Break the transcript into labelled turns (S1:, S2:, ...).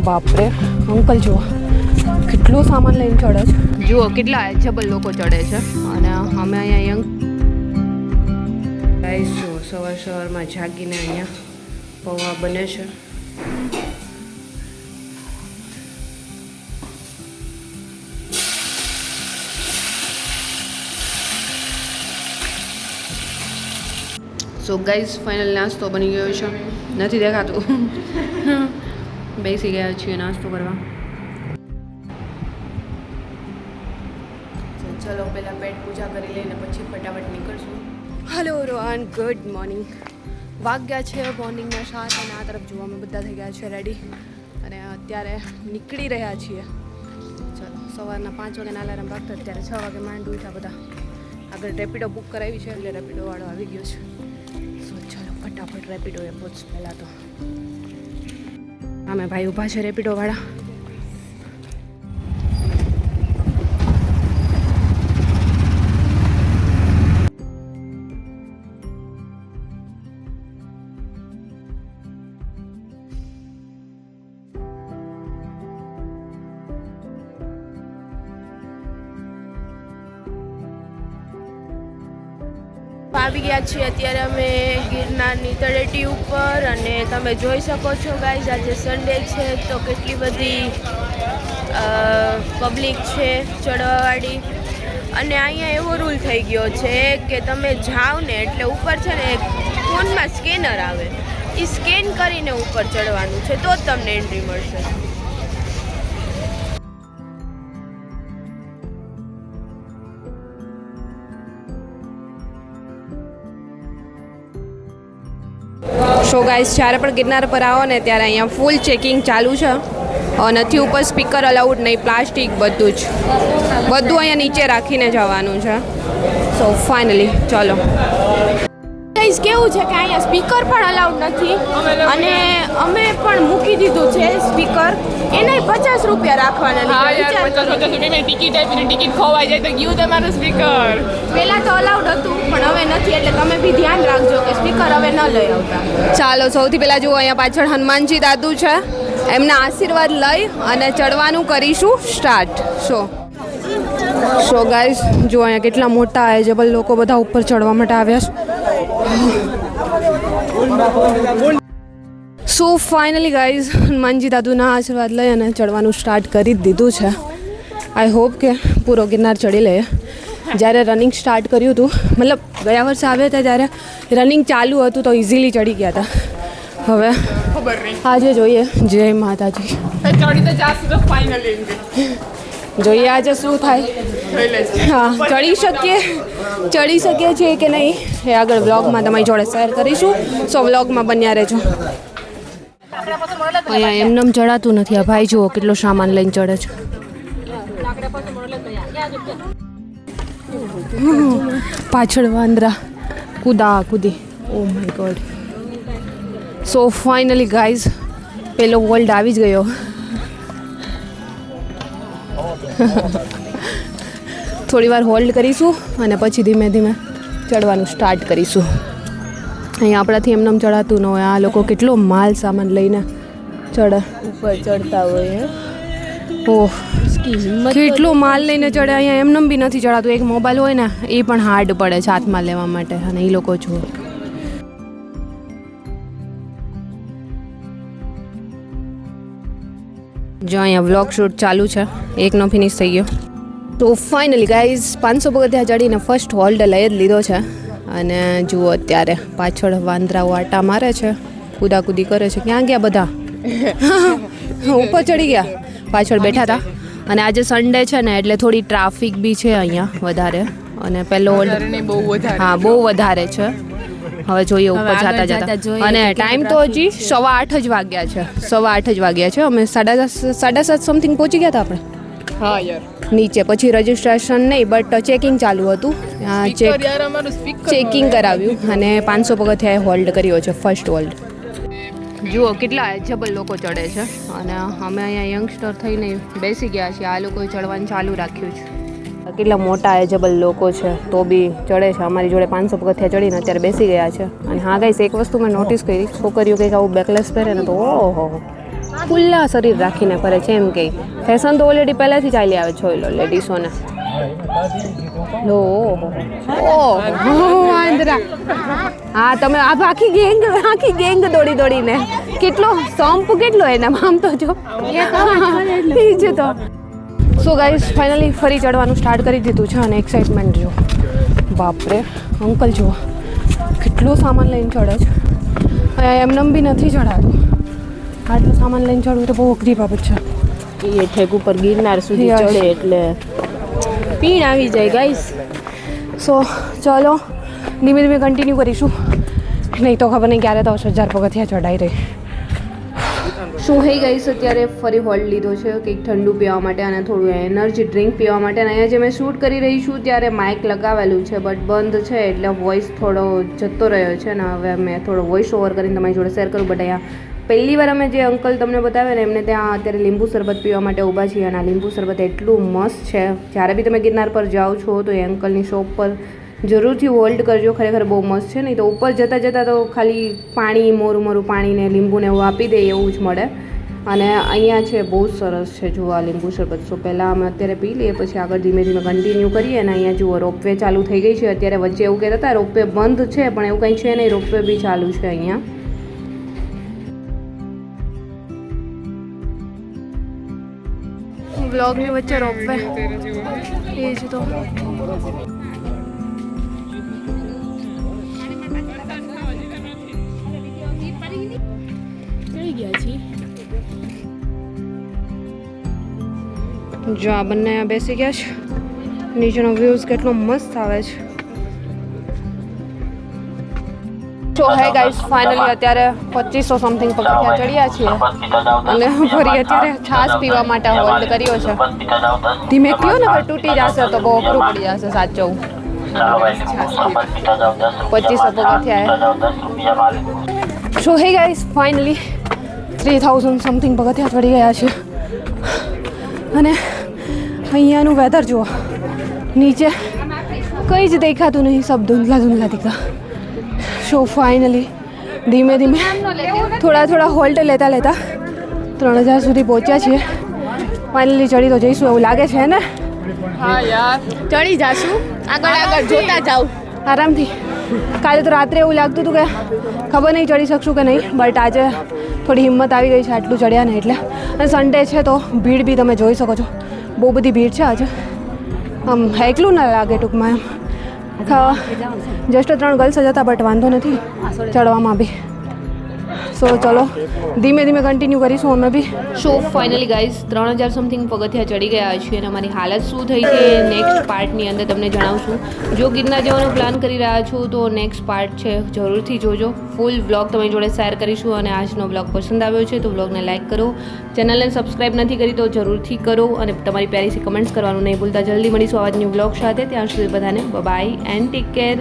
S1: બાપરે અંકલ જુઓ કેટલો સામાન લઈને ચડે છે. જુઓ કેટલા એજેબલ લોકો ચડે છે. અને અમે અહીંયા યંગ ગાઈસ જુઓ સવારમાં જાગીને અહીંયા પૌવા બને છે. સો ગાઈઝ ફાઇનલ નાસ્તો બની ગયો છે. નથી દેખાતું. બેસી ગયા છીએ નાસ્તો કરવા. ચલો પહેલાં પેટ પૂજા કરી લઈને પછી ફટાફટ નીકળશું. Hello Rohan, good morning. વાગ્યા છે મોર્નિંગના 7 અને આ તરફ જોવામાં બધા થઈ ગયા છે રેડી. અને અત્યારે નીકળી રહ્યા છીએ. ચલો સવારના 5 વાગ્યાના અલાર્મ વાગતો અત્યારે 6 વાગે માંડ ઉઠ્યા બધા. આગળ રેપિડો બુક કરાવી છે એટલે રેપિડોવાળો આવી ગયો છે. ચલો ફટાફટ રેપિડો એ પહોંચ પહેલાં તો. અમે ભાઈ ઊભા છે રેપિડોવાળા. આવી ગયા છીએ અત્યારે અમે ગિરનારની તળેટી ઉપર. અને તમે જોઈ શકો છો ગાઈઝ આજે સન્ડે છે તો કેટલી બધી પબ્લિક છે ચડવાવાળી. અને અહીંયા એવો રૂલ થઈ ગયો છે કે તમે જાઓ ને એટલે ઉપર છે ને ફોનમાં સ્કેનર આવે, એ સ્કેન કરીને ઉપર ચડવાનું છે તો જ તમને એન્ટ્રી મળશે. સો ગાઈસ જ્યારે પણ ગિરનાર પર આવો ને ત્યારે અહીંયા ફૂલ ચેકિંગ ચાલુ છે. નથી ઉપર સ્પીકર અલાઉડ નહીં, પ્લાસ્ટિક બધું અહીંયા નીચે રાખીને જવાનું છે. સો ફાઇનલી ચલો ગાઈસ કેવું છે કે અહીંયા સ્પીકર પણ અલાઉડ નથી. અને અમે પણ મૂકી દીધું છે સ્પીકર. એને 50 રૂપિયા રાખવાના. ટિકિટ ખોવાઈ જાય તો ગયું તમારું સ્પીકર. પહેલાં તો અલાઉડ હતું પણ હવે નથી, એટલે તમે બી ધ્યાન રાખજો કે સ્પીકર હવે ન લઈ આવતા. ચાલો સૌથી પહેલાં જુઓ અહીંયા પાછળ હનુમાનજી દાદુ છે. એમના આશીર્વાદ લઈ અને ચડવાનું કરીશું સ્ટાર્ટ. સો ગાઈસ જુઓ અહીંયા કેટલા મોટા એજેબલ લોકો બધા ઉપર ચડવા માટે આવ્યા છે. સો ફાઇનલી ગાઈઝ હનુમાનજી દાદુના આશીર્વાદ લઈ અને ચડવાનું સ્ટાર્ટ કરી જ દીધું છે. આઈ હોપ કે પૂરો ગિરનાર ચડી લઈએ. જ્યારે રનિંગ સ્ટાર્ટ કર્યું હતું, મતલબ ગયા વર્ષે આવ્યા હતા ત્યારે રનિંગ ચાલુ હતું તો ઇઝીલી ચડી ગયા હતા. હવે આજે જોઈએ. જય માતાજી. જોઈએ આજે શું થાય. હા ચડી શકીએ છીએ કે નહીં એ આગળ વ્લોગમાં તમારી જોડે શેર કરીશું. સો વ્લોગમાં બન્યા રહેજો. અહીંયા એમનેમ ચડાતું નથી. આ ભાઈ જુઓ કેટલો સામાન લઈને ચડે છે. પાછળ વાંદરા કૂદી. Oh my God. So finally guys પેલો વોલ્ડ આવી જ ગયો. થોડી વાર હોલ્ડ કરીશું અને પછી ધીમે ધીમે ચડવાનું સ્ટાર્ટ કરીશું. અહીંયા આપણાથી એમનેમ ચડાતું ન હોય. આ લોકો કેટલો માલ સામાન લઈને ચડે ઉપર ચડતા હોય. ઓહ કેટલો માલ લઈને ચડે. અહીંયા એમનેમ બી નથી ચડાતું. એક મોબાઈલ હોય ને એ પણ હાર્ડ પડે છે હાથમાં લેવા માટે. અને એ લોકો જુઓ. જો અહીંયા વ્લોગ શૂટ ચાલુ છે. એકનો ફિનિશ થઈ ગયો. તો ફાઇનલી ગાઈઝ 500 પગથિયા ચડીને ફર્સ્ટ હોલ્ડ લઈ જ લીધો છે. અને જુઓ અત્યારે પાછળ વાંદરાઓ આટા મારે છે, કૂદાકૂદી કરે છે. ક્યાં ગયા બધા? ઉપર ચડી ગયા, પાછળ બેઠા હતા. અને આજે સન્ડે છે ને એટલે થોડી ટ્રાફિક બી છે અહીંયા વધારે. અને પહેલો હોલ્ડ બહુ વધારે છે. હવે જોઈએ ઉપર જતા. અને ટાઈમ તો હજી 8:15 જ વાગ્યા છે. 8:15 જ વાગ્યા છે. અમે 7:30 સમથિંગ પહોંચી ગયા હતા આપણે. હા યાર નીચે. પછી રજિસ્ટ્રેશન નહીં બટ ચેકિંગ ચાલુ હતું. ચેકિંગ કરાવ્યું અને 500 પગથિયાએ હોલ્ડ કર્યો છે ફર્સ્ટ હોલ્ડ. જુઓ કેટલા એજેબલ લોકો ચડે છે. અને અમે અહીંયા યંગસ્ટર થઈને બેસી ગયા છીએ. આ લોકોએ ચડવાનું ચાલુ રાખ્યું છે. કેટલા મોટા એજેબલ લોકો છે તો બી ચડે છે. અમારી જોડે 500 પગથિયા ચડીને અત્યારે બેસી ગયા છે. અને હા ગાઈસ એક વસ્તુ મેં નોટિસ કરી, છોકરીઓ કંઈક આવું બેકલેસ પહેરે ને તો ઓહો ખુલ્લા શરીર રાખીને ફરે છે એમ કે ફેશન તો ઓલરેડી પહેલાંથી ચાલી આવે છે લો લેડીસોને. લો આંધ્રા હા તમે આખી ગેંગ દોડીને કેટલો સંપ કેટલો એનામાં આમ તો જો એ જ તો. સો ગાઈસ ફાઇનલી ફરી ચડવાનું સ્ટાર્ટ કરી દીધું છે અને એક્સાઇટમેન્ટ જો બાપરે અંકલ જુઓ કેટલો સામાન લઈને ચડે છે એમને બી નથી ચડાતું. આટલો સામાન લઈને ચડવું તો બહુ અઘરી બાબત છે.
S2: એ ઠેક ઉપર ગિરનાર સુધી ચડે એટલે પીણ આવી જાય ગાઈસ.
S1: સો ચલો ધીમે ધીમે કન્ટિન્યુ કરીશું નહીં તો ખબર નહીં ક્યારે તો 1000 પગથિયા ચડાઈ રહી. શું થઈ ગઈ છે અત્યારે ફરી હોલ્ડ લીધો છે કંઈક ઠંડુ પીવા માટે અને થોડું એનર્જી ડ્રિંક પીવા માટે. અને અહીંયા જે મેં શૂટ કરી રહી છું ત્યારે માઇક લગાવેલું છે બટ બંધ છે એટલે વોઇસ થોડો જતો રહ્યો છે ને હવે મેં થોડો વોઇસ ઓવર કરીને તમારી જોડે શેર કરું. બટ અહીંયા પહેલી વાર અમે જે અંકલ તમને બતાવે ને એમને ત્યાં અત્યારે લીંબુ શરબત પીવા માટે ઊભા છીએ અને આ લીંબુ શરબત એટલું મસ્ત છે. જ્યારે બી તમે ગિરનાર પર જાઓ છો તો એ અંકલની શોપ પર જરૂરથી હોલ્ડ કરજો. ખરેખર બહુ મસ્ત છે. નહીં તો ઉપર જતાં જતાં તો ખાલી પાણી મોરું પાણીને લીંબુને એવું આપી દે એવું જ મળે. અને અહીંયા છે બહુ સરસ છે જુઓ આ લીંબુ શરબત. સો પહેલાં અમે અત્યારે પી લઈએ પછી આગળ ધીમે ધીમે કન્ટિન્યુ કરીએ. અને અહીંયા જુઓ રોપવે ચાલુ થઈ ગઈ છે. અત્યારે વચ્ચે એવું કહેતા હતા રોપવે બંધ છે પણ એવું કંઈ છે નહીં, રોપવે બી ચાલુ છે અહીંયા. બ્લોગની વચ્ચે રોપવે એ જ તો. જો આ બંને અહીંયા બેસી ગયા છે. નીચેનો વ્યૂઝ કેટલો મસ્ત આવે છે. જો હે ગાઈસ ફાઇનલી અત્યારે 2500 સમથિંગ પગથિયા ચડ્યા છીએ અને ફરી અત્યારે છાશ પીવા માટે હોલ્ડ કર્યો છે. ધીમે પીઓ ને તૂટી જશે તો બહુ અઘરું પડી જશે સાચવું. 2500 પગથિયા સો હે ગાઈસ ફાઇનલી 3000 સમથિંગ પગથિયા ચડી ગયા છે અને અહીંયાનું વેધર જુઓ નીચે કંઈ જ દેખાતું નહીં, સબ ધૂંધલા દીખા. સો ફાઇનલી ધીમે ધીમે થોડા હોલ્ટ લેતા 3000 સુધી પહોંચ્યા છીએ. ફાઇનલી ચડી તો જઈશું એવું લાગે છે ને.
S2: હા યાર ચડી જાશું, આગળ જોતા જાઉં
S1: આરામથી. કાલે તો રાત્રે એવું લાગતું હતું કે ખબર નહીં ચડી શકશું કે નહીં બટ આજે થોડી હિંમત આવી ગઈ છે આટલું ચડ્યા ને એટલે. અને સન્ડે છે તો ભીડ બી તમે જોઈ શકો છો, બહુ બધી ભીડ છે આજે. આમ એકલું ના લાગે ટૂંકમાં એમ. જસ્ટ 3 ગર્લ્સ જ હતા બટ વાંધો નથી ચડવામાં બી. સો ચલો ધીમે ધીમે કન્ટિન્યુ કરીશું અમે બી. સો ફાઇનલી ગાઈઝ 3000 સમથિંગ પગથિયા ચડી ગયા છીએ અને અમારી હાલત શું થઈ છે નેક્સ્ટ પાર્ટની અંદર તમને જણાવશું. જો ગિરનાર જવાનો પ્લાન કરી રહ્યા છો તો નેક્સ્ટ પાર્ટ છે જરૂરથી જોજો. ફૂલ વ્લોગ તમારી જોડે શેર કરીશું. અને આજનો વ્લોગ પસંદ આવ્યો છે તો વ્લોગને લાઇક કરો, ચેનલને સબસ્ક્રાઈબ નથી કરી તો જરૂરથી કરો અને તમારી પ્યારી સી કમેન્ટ્સ કરવાનું નહીં ભૂલતા. જલ્દી મળીશું આવા જ ન્યૂ વ્લોગ સાથે. ત્યાં સુધી બધાને બાય એન્ડ ટેક કેર.